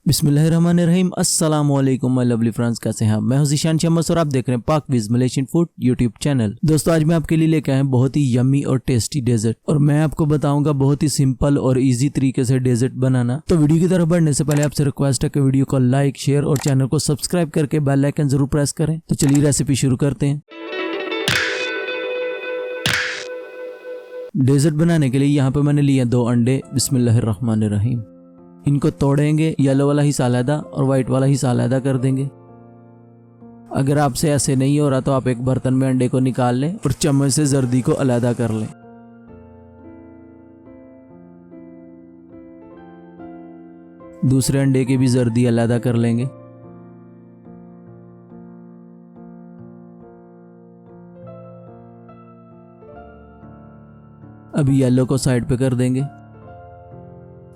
बिस्मिल्लाहिर्रहमानिर्रहीम। अस्सलाम वालेकुम माय लवली फ्रेंड्स, कैसे हैं आप? मैं हूं ज़ीशान शम्स और आप देख रहे हैं पाक विज मलेशियन फूड यूट्यूब चैनल। दोस्तों, आज मैं आपके लिए लेके आया बहुत ही यम्मी और टेस्टी डेजर्ट, और मैं आपको बताऊंगा बहुत ही सिंपल और इजी तरीके से डेजर्ट बनाना। तो वीडियो की तरफ बढ़ने से पहले आपसे रिक्वेस्ट है कि वीडियो को लाइक, शेयर और चैनल को सब्सक्राइब करके बेल आइकन जरूर प्रेस करें। तो चलिए रेसिपी शुरू करते हैं। डेजर्ट बनाने के लिए यहाँ पे मैंने लिए 2 अंडे। बिस्मिल्लाहिर्रहमानिर्रहीम। इनको तोड़ेंगे, येलो वाला हिस्सा अलग और व्हाइट वाला हिस्सा अलग कर देंगे। अगर आपसे ऐसे नहीं हो रहा तो आप एक बर्तन में अंडे को निकाल लें और चम्मच से जर्दी को अलग कर लें। दूसरे अंडे की भी जर्दी अलग कर लेंगे। अभी येलो को साइड पे कर देंगे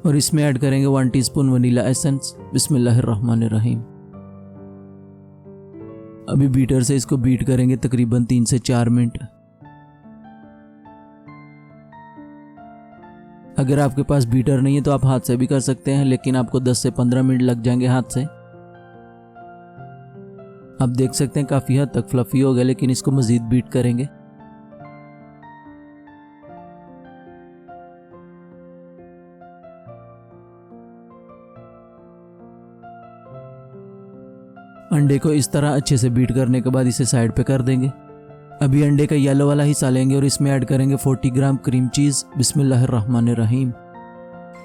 और इसमें ऐड करेंगे 1 टीस्पून वनीला एसेंस। बिस्मिल्लाहिर्रहमानिर्रहीम। अभी बीटर से इसको बीट करेंगे तकरीबन 3 से 4 मिनट। अगर आपके पास बीटर नहीं है तो आप हाथ से भी कर सकते हैं, लेकिन आपको 10 से 15 मिनट लग जाएंगे हाथ से। आप देख सकते हैं काफी हद तक फ्लफी हो गया, लेकिन इसको मजीद बीट करेंगे। अंडे को इस तरह अच्छे से बीट करने के बाद इसे साइड पे कर देंगे। अभी अंडे का येलो वाला हिस्सा लेंगे और इसमें ऐड करेंगे 40 ग्राम क्रीम चीज। बिस्मिल्लाहिर्रहमानिर्रहीम।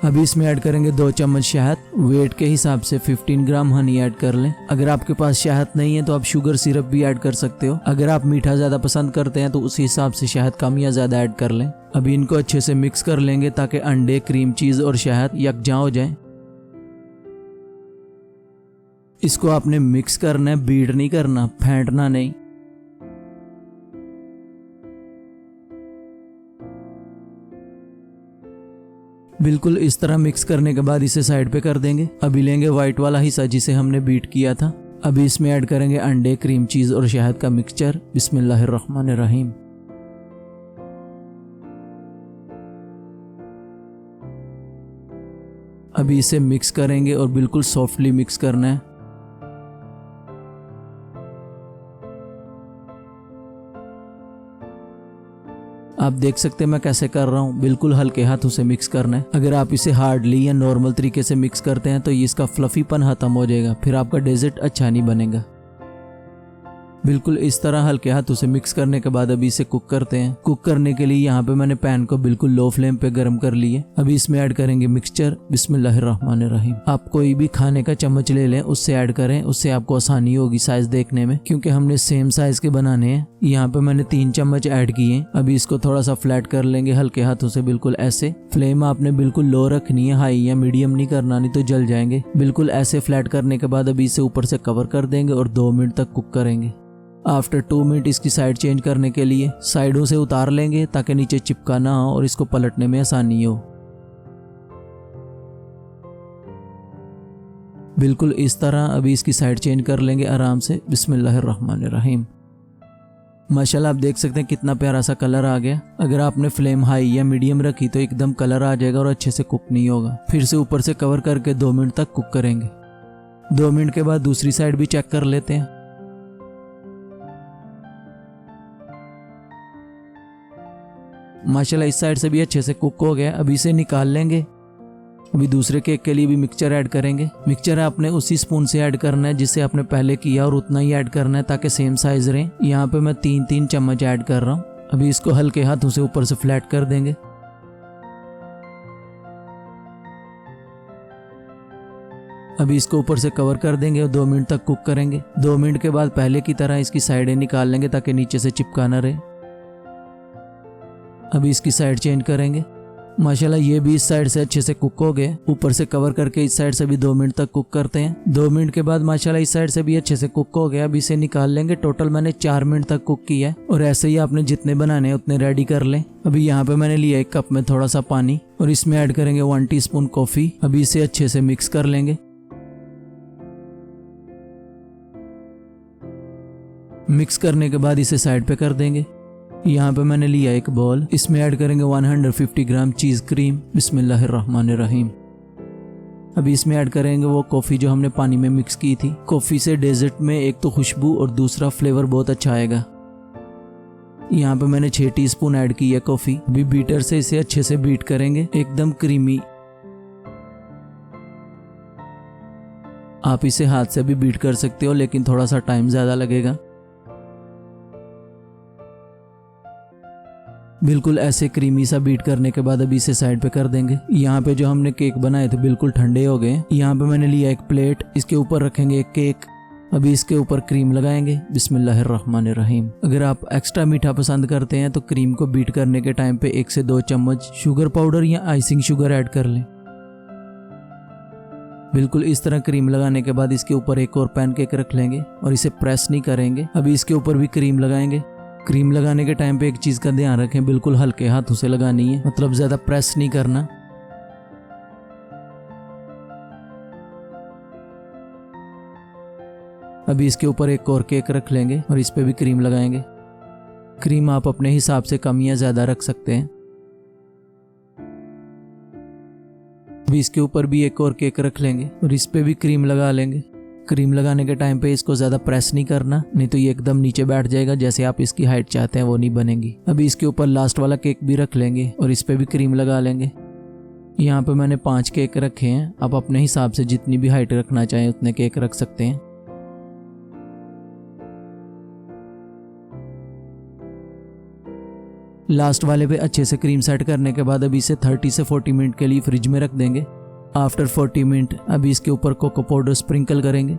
अभी इसमें ऐड करेंगे 2 चम्मच शहद। वेट के हिसाब से 15 ग्राम हनी ऐड कर लें। अगर आपके पास शहद नहीं है तो आप शुगर सिरप भी ऐड कर सकते हो। अगर आप मीठा ज्यादा पसंद करते हैं तो उस हिसाब से शहद कम या ज्यादा ऐड कर लें। अभी इनको अच्छे से मिक्स कर लेंगे ताकि अंडे, क्रीम चीज और शहद यकजा हो जाए। इसको आपने मिक्स करना है, बीट नहीं करना, फेंटना नहीं। बिल्कुल इस तरह मिक्स करने के बाद इसे साइड पे कर देंगे। अभी लेंगे व्हाइट वाला हिस्सा जिसे हमने बीट किया था। अभी इसमें ऐड करेंगे अंडे, क्रीम चीज और शहद का मिक्सचर। बिस्मिल्लाहिर्रहमानिर्रहीम। अभी इसे मिक्स करेंगे और बिल्कुल सॉफ्टली मिक्स करना है। आप देख सकते हैं मैं कैसे कर रहा हूँ, बिल्कुल हल्के हाथों से मिक्स करना है। अगर आप इसे हार्डली या नॉर्मल तरीके से मिक्स करते हैं तो ये इसका फ्लफीपन खत्म हो जाएगा, फिर आपका डेजर्ट अच्छा नहीं बनेगा। बिल्कुल इस तरह हल्के हाथों से मिक्स करने के बाद अभी इसे कुक करते हैं। कुक करने के लिए यहाँ पे मैंने पैन को बिल्कुल लो फ्लेम पे गर्म कर लिए। अभी इसमें ऐड करेंगे मिक्सचर। बिस्मिल्लाहिर्रहमानिर्रहीम। आप कोई भी खाने का चम्मच ले लें, उससे ऐड करें, उससे आपको आसानी होगी साइज देखने में, क्योंकि हमने सेम साइज के बनाने हैं। यहाँ पे मैंने 3 चम्मच ऐड किए। अभी इसको थोड़ा सा फ्लैट कर लेंगे हल्के हाथों से, बिल्कुल ऐसे। फ्लेम आपने बिल्कुल लो रखनी है, हाई या मीडियम नहीं करना, नहीं तो जल जाएंगे। बिल्कुल ऐसे फ्लैट करने के बाद अभी इसे ऊपर से कवर कर देंगे और 2 मिनट तक कुक करेंगे। आफ्टर 2 मिनट इसकी साइड चेंज करने के लिए साइडों से उतार लेंगे ताकि नीचे चिपका ना हो और इसको पलटने में आसानी हो। बिल्कुल इस तरह अभी इसकी साइड चेंज कर लेंगे आराम से। बिस्मिल्लाहिर्रहमानिर्रहीम। माशाल्लाह आप देख सकते हैं कितना प्यारा सा कलर आ गया। अगर आपने फ्लेम हाई या मीडियम रखी तो एकदम कलर आ जाएगा और अच्छे से कुक नहीं होगा। फिर से ऊपर से कवर करके 2 मिनट तक कुक करेंगे। 2 मिनट के बाद दूसरी साइड भी चेक कर लेते हैं। माशाल्लाह इस साइड से भी अच्छे से कुक हो गया। अभी इसे निकाल लेंगे। अभी दूसरे केक के लिए भी मिक्सचर ऐड करेंगे। मिक्सचर आपने उसी स्पून से ऐड करना है जिससे आपने पहले किया, और उतना ही ऐड करना है ताकि सेम साइज रहे। यहाँ पे मैं 3-3 चम्मच ऐड कर रहा हूँ। अभी इसको हल्के हाथों से ऊपर से फ्लैट कर देंगे। अभी इसको ऊपर से कवर कर देंगे और 2 मिनट तक कुक करेंगे। 2 मिनट के बाद पहले की तरह इसकी साइडें निकाल लेंगे ताकि नीचे से चिपका ना रहे। अभी इसकी साइड चेंज करेंगे। माशाल्लाह ये भी इस साइड से अच्छे से कुक हो गए। ऊपर से कवर करके इस साइड से भी 2 मिनट तक कुक करते हैं। 2 मिनट के बाद माशाल्लाह इस साइड से भी अच्छे से कुक हो गया। अभी इसे निकाल लेंगे। टोटल मैंने 4 मिनट तक कुक किया है, और ऐसे ही आपने जितने बनाने हैं उतने रेडी कर लें। अभी यहाँ पे मैंने लिया 1 कप में थोड़ा सा पानी, और इसमें ऐड करेंगे 1 टीस्पून कॉफी। अभी इसे अच्छे से मिक्स कर लेंगे। मिक्स करने के बाद इसे साइड पे कर देंगे। यहाँ पे मैंने लिया 1 बॉल, इसमें ऐड करेंगे 150 ग्राम चीज क्रीम। बिस्मिल्लाहिर्रहमानिर्रहीम। अभी इसमें ऐड करेंगे वो कॉफ़ी जो हमने पानी में मिक्स की थी। कॉफ़ी से डेजर्ट में एक तो खुशबू और दूसरा फ्लेवर बहुत अच्छा आएगा। यहाँ पे मैंने 6 टीस्पून ऐड की है कॉफ़ी। अभी बीटर से इसे अच्छे से बीट करेंगे, एकदम क्रीमी। आप इसे हाथ से भी बीट कर सकते हो, लेकिन थोड़ा सा टाइम ज़्यादा लगेगा। बिल्कुल ऐसे क्रीमी सा बीट करने के बाद अभी इसे साइड पे कर देंगे। यहाँ पे जो हमने केक बनाए थे बिल्कुल ठंडे हो गए। यहाँ पे मैंने लिया एक प्लेट, इसके ऊपर रखेंगे एक केक। अभी इसके ऊपर क्रीम लगाएंगे। बिस्मिल्लाहिर्रहमानिर्रहीम। अगर आप एक्स्ट्रा मीठा पसंद करते हैं तो क्रीम को बीट करने के टाइम पे 1 से 2 चम्मच शुगर पाउडर या आइसिंग शुगर ऐड कर लें। बिल्कुल इस तरह क्रीम लगाने के बाद इसके ऊपर एक और पैनकेक रख लेंगे और इसे प्रेस नहीं करेंगे। अभी इसके ऊपर भी क्रीम लगाएंगे। क्रीम लगाने के टाइम पे एक चीज का ध्यान रखें, बिल्कुल हल्के हाथों से लगानी है, मतलब ज्यादा प्रेस नहीं करना। अभी इसके ऊपर एक और केक रख लेंगे और इस पे भी क्रीम लगाएंगे। क्रीम आप अपने हिसाब से कम या ज्यादा रख सकते हैं। अभी इसके ऊपर भी एक और केक रख लेंगे और इस पे भी क्रीम लगा लेंगे। क्रीम लगाने के टाइम पे इसको ज़्यादा प्रेस नहीं करना, नहीं तो ये एकदम नीचे बैठ जाएगा, जैसे आप इसकी हाइट चाहते हैं वो नहीं बनेगी। अभी इसके ऊपर लास्ट वाला केक भी रख लेंगे और इस पे भी क्रीम लगा लेंगे। यहाँ पे मैंने 5 केक रखे हैं। आप अपने हिसाब से जितनी भी हाइट रखना चाहें उतने केक रख सकते हैं। लास्ट वाले पे अच्छे से क्रीम सेट करने के बाद अभी इसे 30 से 40 मिनट के लिए फ्रिज में रख देंगे। आफ्टर 40 मिनट अभी इसके ऊपर कोको पाउडर स्प्रिंकल करेंगे।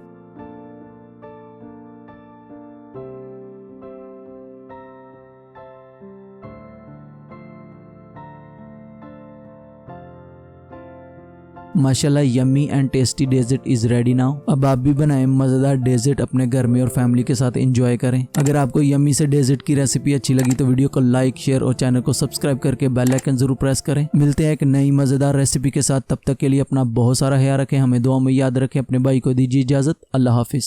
माशाल्लाह yummy and tasty dessert is ready now. अब आप भी बनाएं मजेदार डेजर्ट, अपने घर में और फैमिली के साथ एंजॉय करें। अगर आपको यम्मी से डेजर्ट की रेसिपी अच्छी लगी तो वीडियो को लाइक, शेयर और चैनल को सब्सक्राइब करके बेल आइकन जरूर प्रेस करें। मिलते हैं एक नई मजेदार रेसिपी के साथ, तब तक के लिए अपना बहुत सारा ख्याल रखें, हमें दुआ में याद रखें। अपने भाई को दीजिए इजाजत। अल्लाह हाफिज।